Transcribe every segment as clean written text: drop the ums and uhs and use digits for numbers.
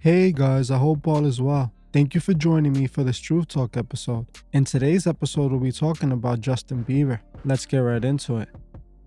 Hey guys, I hope all is well. Thank you for joining me for this Truth Talk episode. In today's episode, we'll be talking about Justin Bieber. Let's get right into it.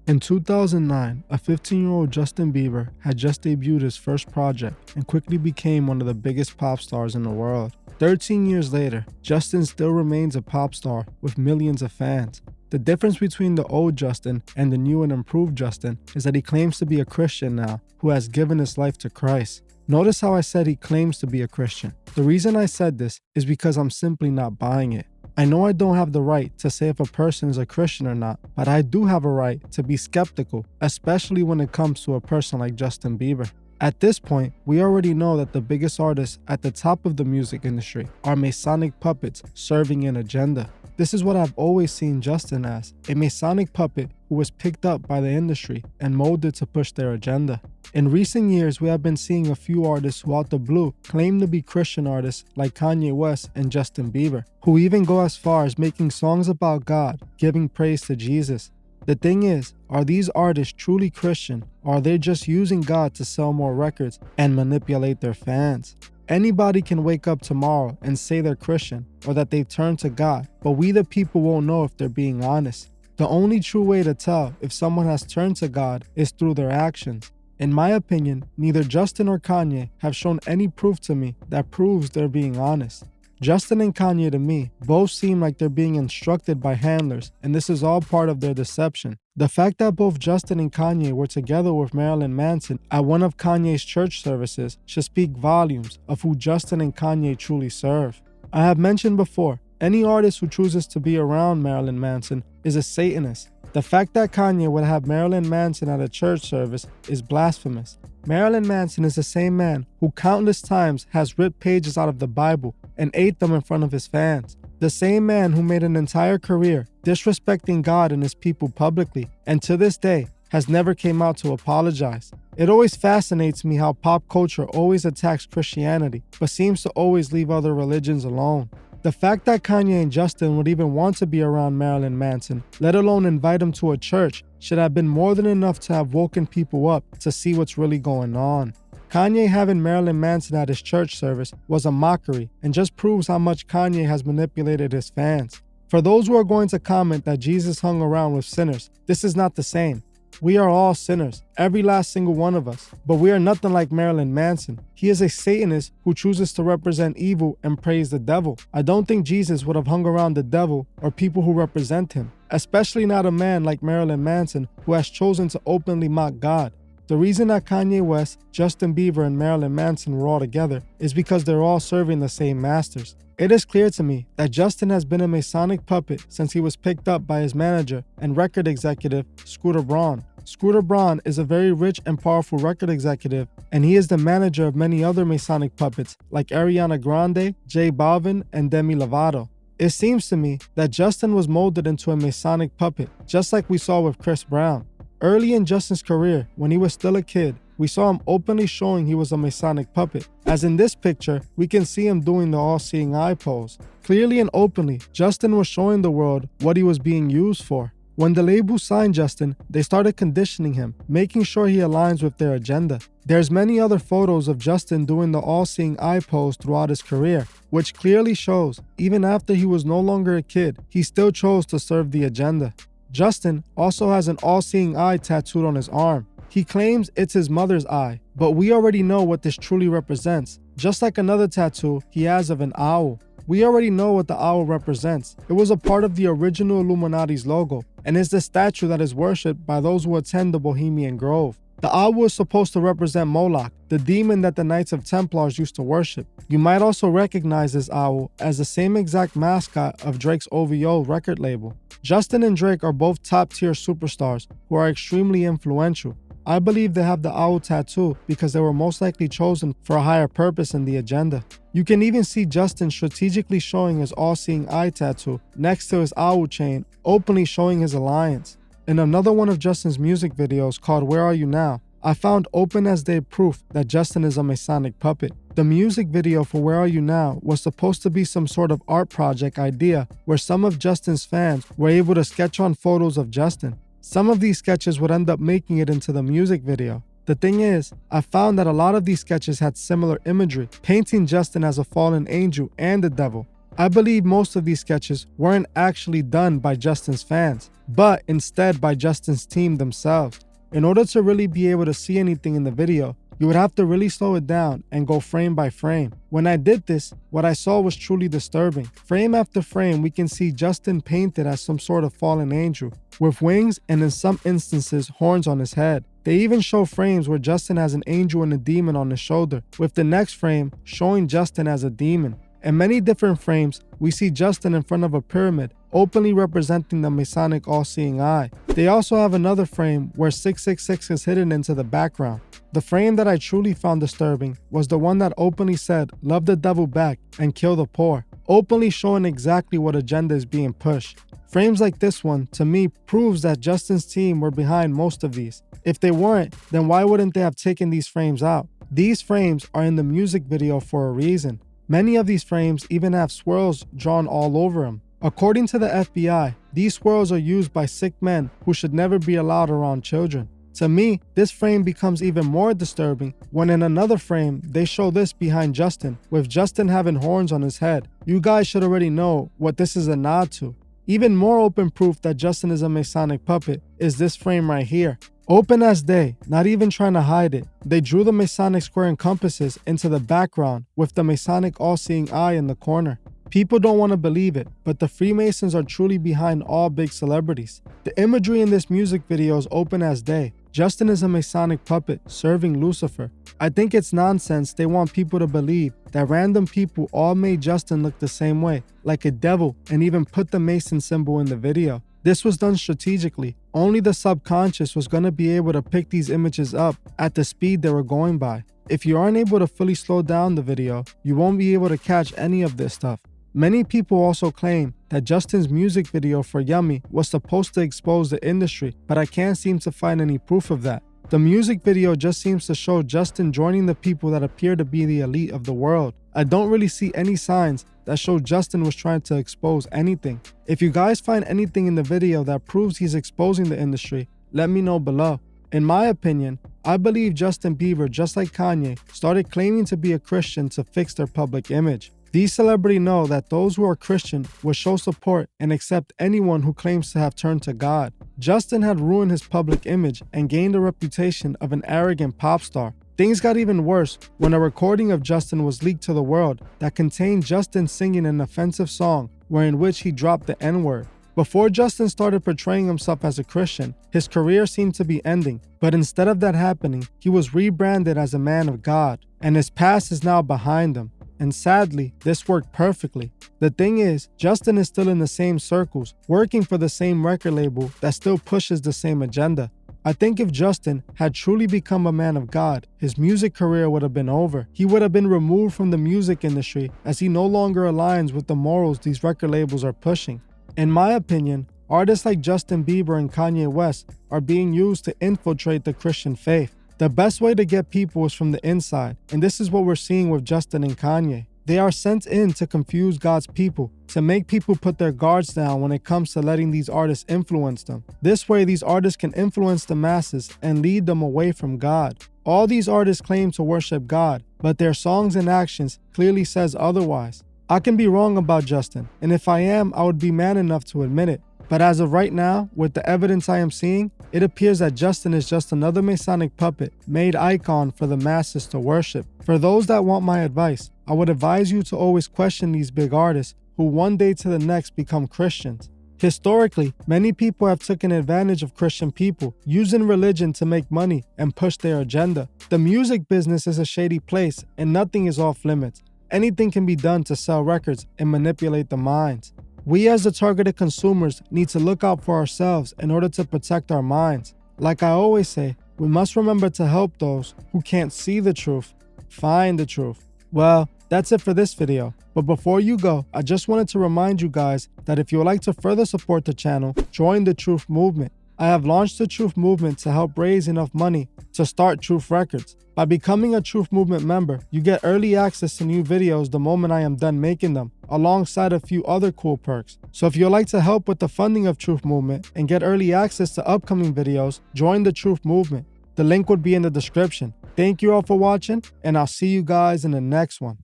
In 2009, a 15-year-old Justin Bieber had just debuted his first project and quickly became one of the biggest pop stars in the world. 13 years later, Justin still remains a pop star with millions of fans. The difference between the old Justin and the new and improved Justin is that he claims to be a Christian now who has given his life to Christ. Notice how I said he claims to be a Christian. The reason I said this is because I'm simply not buying it. I know I don't have the right to say if a person is a Christian or not, but I do have a right to be skeptical, especially when it comes to a person like Justin Bieber. At this point, we already know that the biggest artists at the top of the music industry are Masonic puppets serving an agenda. This is what I've always seen Justin as, a Masonic puppet who was picked up by the industry and molded to push their agenda. In recent years, we have been seeing a few artists who out the blue claim to be Christian artists like Kanye West and Justin Bieber, who even go as far as making songs about God, giving praise to Jesus. The thing is, are these artists truly Christian, or are they just using God to sell more records and manipulate their fans? Anybody can wake up tomorrow and say they're Christian or that they've turned to God, but we the people won't know if they're being honest. The only true way to tell if someone has turned to God is through their actions. In my opinion, neither Justin or Kanye have shown any proof to me that proves they're being honest. Justin and Kanye to me both seem like they're being instructed by handlers, and this is all part of their deception. The fact that both Justin and Kanye were together with Marilyn Manson at one of Kanye's church services should speak volumes of who Justin and Kanye truly serve. I have mentioned before, any artist who chooses to be around Marilyn Manson is a Satanist. The fact that Kanye would have Marilyn Manson at a church service is blasphemous. Marilyn Manson is the same man who countless times has ripped pages out of the Bible and ate them in front of his fans. The same man who made an entire career disrespecting God and his people publicly, and to this day has never came out to apologize. It always fascinates me how pop culture always attacks Christianity, but seems to always leave other religions alone. The fact that Kanye and Justin would even want to be around Marilyn Manson, let alone invite him to a church, should have been more than enough to have woken people up to see what's really going on. Kanye having Marilyn Manson at his church service was a mockery and just proves how much Kanye has manipulated his fans. For those who are going to comment that Jesus hung around with sinners, this is not the same. We are all sinners, every last single one of us, but we are nothing like Marilyn Manson. He is a Satanist who chooses to represent evil and praise the devil. I don't think Jesus would have hung around the devil or people who represent him, especially not a man like Marilyn Manson who has chosen to openly mock God. The reason that Kanye West, Justin Bieber, and Marilyn Manson were all together is because they're all serving the same masters. It is clear to me that Justin has been a Masonic puppet since he was picked up by his manager and record executive, Scooter Braun. Scooter Braun is a very rich and powerful record executive, and he is the manager of many other Masonic puppets like Ariana Grande, J Balvin, and Demi Lovato. It seems to me that Justin was molded into a Masonic puppet, just like we saw with Chris Brown. Early in Justin's career, when he was still a kid, we saw him openly showing he was a Masonic puppet. As in this picture, we can see him doing the all-seeing eye pose. Clearly and openly, Justin was showing the world what he was being used for. When the label signed Justin, they started conditioning him, making sure he aligns with their agenda. There's many other photos of Justin doing the all-seeing eye pose throughout his career, which clearly shows, even after he was no longer a kid, he still chose to serve the agenda. Justin also has an all-seeing eye tattooed on his arm. He claims it's his mother's eye, but we already know what this truly represents. Just like another tattoo he has of an owl. We already know what the owl represents. It was a part of the original Illuminati's logo, and is the statue that is worshipped by those who attend the Bohemian Grove. The owl is supposed to represent Moloch, the demon that the Knights of Templars used to worship. You might also recognize this owl as the same exact mascot of Drake's OVO record label. Justin and Drake are both top-tier superstars who are extremely influential. I believe they have the owl tattoo because they were most likely chosen for a higher purpose in the agenda. You can even see Justin strategically showing his all-seeing eye tattoo next to his owl chain, openly showing his alliance. In another one of Justin's music videos called Where Are You Now, I found open as day proof that Justin is a Masonic puppet. The music video for Where Are You Now was supposed to be some sort of art project idea where some of Justin's fans were able to sketch on photos of Justin. Some of these sketches would end up making it into the music video. The thing is, I found that a lot of these sketches had similar imagery, painting Justin as a fallen angel and the devil. I believe most of these sketches weren't actually done by Justin's fans, but instead by Justin's team themselves. In order to really be able to see anything in the video, you would have to really slow it down and go frame by frame. When I did this, what I saw was truly disturbing. Frame after frame, we can see Justin painted as some sort of fallen angel, with wings and in some instances, horns on his head. They even show frames where Justin has an angel and a demon on his shoulder, with the next frame showing Justin as a demon. In many different frames, we see Justin in front of a pyramid, openly representing the Masonic all-seeing eye. They also have another frame where 666 is hidden into the background. The frame that I truly found disturbing was the one that openly said, "Love the devil back and kill the poor," openly showing exactly what agenda is being pushed. Frames like this one, to me, proves that Justin's team were behind most of these. If they weren't, then why wouldn't they have taken these frames out? These frames are in the music video for a reason. Many of these frames even have swirls drawn all over them. According to the FBI, these swirls are used by sick men who should never be allowed around children. To me, this frame becomes even more disturbing when in another frame, they show this behind Justin, with Justin having horns on his head. You guys should already know what this is a nod to. Even more open proof that Justin is a Masonic puppet is this frame right here. Open as day, not even trying to hide it. They drew the Masonic square and compasses into the background with the Masonic all-seeing eye in the corner. People don't want to believe it, but the Freemasons are truly behind all big celebrities. The imagery in this music video is open as day. Justin is a Masonic puppet serving Lucifer. I think it's nonsense they want people to believe that random people all made Justin look the same way, like a devil, and even put the Mason symbol in the video. This was done strategically. Only the subconscious was going to be able to pick these images up at the speed they were going by. If you aren't able to fully slow down the video, you won't be able to catch any of this stuff. Many people also claim that Justin's music video for Yummy was supposed to expose the industry, but I can't seem to find any proof of that. The music video just seems to show Justin joining the people that appear to be the elite of the world. I don't really see any signs that show Justin was trying to expose anything. If you guys find anything in the video that proves he's exposing the industry, let me know below. In my opinion, I believe Justin Bieber, just like Kanye, started claiming to be a Christian to fix their public image. These celebrities know that those who are Christian will show support and accept anyone who claims to have turned to God. Justin had ruined his public image and gained a reputation of an arrogant pop star. Things got even worse when a recording of Justin was leaked to the world that contained Justin singing an offensive song in which he dropped the N-word. Before Justin started portraying himself as a Christian, his career seemed to be ending, but instead of that happening, he was rebranded as a man of God, and his past is now behind him. And sadly, this worked perfectly. The thing is, Justin is still in the same circles, working for the same record label that still pushes the same agenda. I think if Justin had truly become a man of God, his music career would have been over. He would have been removed from the music industry as he no longer aligns with the morals these record labels are pushing. In my opinion, artists like Justin Bieber and Kanye West are being used to infiltrate the Christian faith. The best way to get people is from the inside, and this is what we're seeing with Justin and Kanye. They are sent in to confuse God's people, to make people put their guards down when it comes to letting these artists influence them. This way, these artists can influence the masses and lead them away from God. All these artists claim to worship God, but their songs and actions clearly says otherwise. I can be wrong about Justin, and if I am, I would be man enough to admit it. But as of right now, with the evidence I am seeing, it appears that Justin is just another Masonic puppet made icon for the masses to worship. For those that want my advice, I would advise you to always question these big artists who one day to the next become Christians. Historically, many people have taken advantage of Christian people, using religion to make money and push their agenda. The music business is a shady place and nothing is off limits. Anything can be done to sell records and manipulate the minds. We as the targeted consumers need to look out for ourselves in order to protect our minds. Like I always say, we must remember to help those who can't see the truth find the truth. Well, that's it for this video. But before you go, I just wanted to remind you guys that if you would like to further support the channel, join the Truth Movement. I have launched the Truth Movement to help raise enough money to start Truth Records. By becoming a Truth Movement member, you get early access to new videos the moment I am done making them, alongside a few other cool perks. So if you'd like to help with the funding of Truth Movement and get early access to upcoming videos, join the Truth Movement. The link would be in the description. Thank you all for watching, and I'll see you guys in the next one.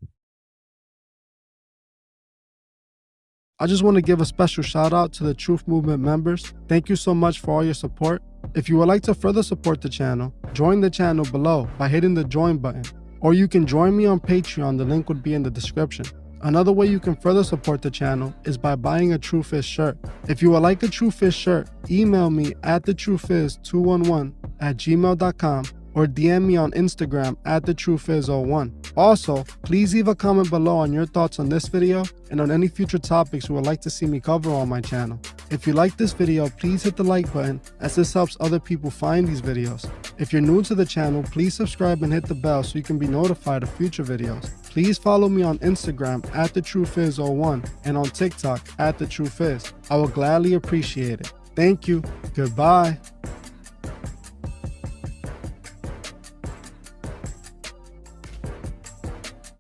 I just want to give a special shout out to the Truth Movement members. Thank you so much for all your support. If you would like to further support the channel, join the channel below by hitting the join button. Or you can join me on Patreon, the link would be in the description. Another way you can further support the channel is by buying a Truth Is shirt. If you would like a Truth Is shirt, email me at thetruthis211@gmail.com or DM me on Instagram at thetruthis01. Also, please leave a comment below on your thoughts on this video and on any future topics you would like to see me cover on my channel. If you like this video, please hit the like button, as this helps other people find these videos. If you're new to the channel, please subscribe and hit the bell so you can be notified of future videos. Please follow me on Instagram at thetruthis01 and on TikTok at thetruthis. I will gladly appreciate it. Thank you. Goodbye.